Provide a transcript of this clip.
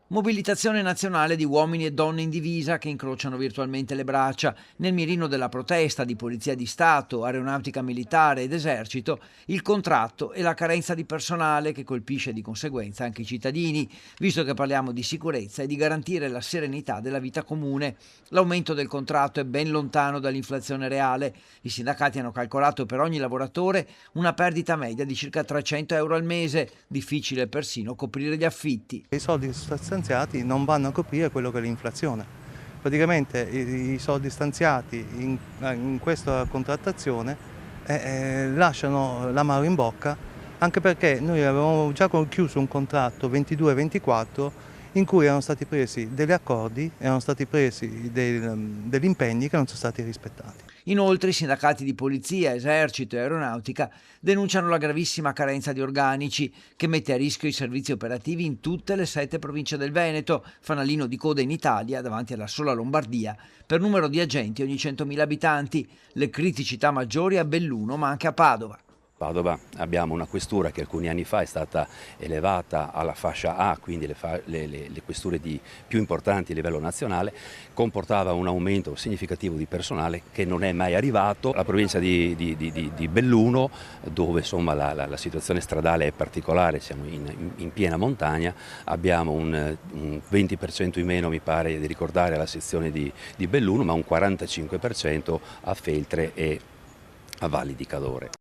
Mobilitazione nazionale di uomini e donne in divisa che incrociano virtualmente le braccia. Nel mirino della protesta di Polizia di Stato, Aeronautica Militare ed Esercito, il contratto e la carenza di personale che colpisce di conseguenza anche i cittadini, visto che parliamo di sicurezza e di garantire la serenità della vita comune. L'aumento del contratto è ben lontano dall'inflazione reale. I sindacati hanno calcolato per ogni lavoratore una perdita media di circa 300 euro al mese, difficile persino coprire gli affitti. I soldi stanziati non vanno a coprire quello che è l'inflazione. Praticamente i soldi stanziati in questa contrattazione lasciano l'amaro in bocca, anche perché noi avevamo già chiuso un contratto 22-24 in cui erano stati presi degli accordi, erano stati presi degli impegni che non sono stati rispettati. Inoltre i sindacati di polizia, esercito e aeronautica denunciano la gravissima carenza di organici che mette a rischio i servizi operativi in tutte le 7 province del Veneto, fanalino di coda in Italia davanti alla sola Lombardia per numero di agenti ogni 100.000 abitanti. Le criticità maggiori a Belluno ma anche a Padova. Padova abbiamo una questura che alcuni anni fa è stata elevata alla fascia A, quindi le questure più importanti a livello nazionale, comportava un aumento significativo di personale che non è mai arrivato. La provincia di Belluno, dove insomma la situazione stradale è particolare, siamo in piena montagna, abbiamo un 20% in meno, mi pare di ricordare, alla sezione di Belluno, ma un 45% a Feltre e a Valli di Cadore.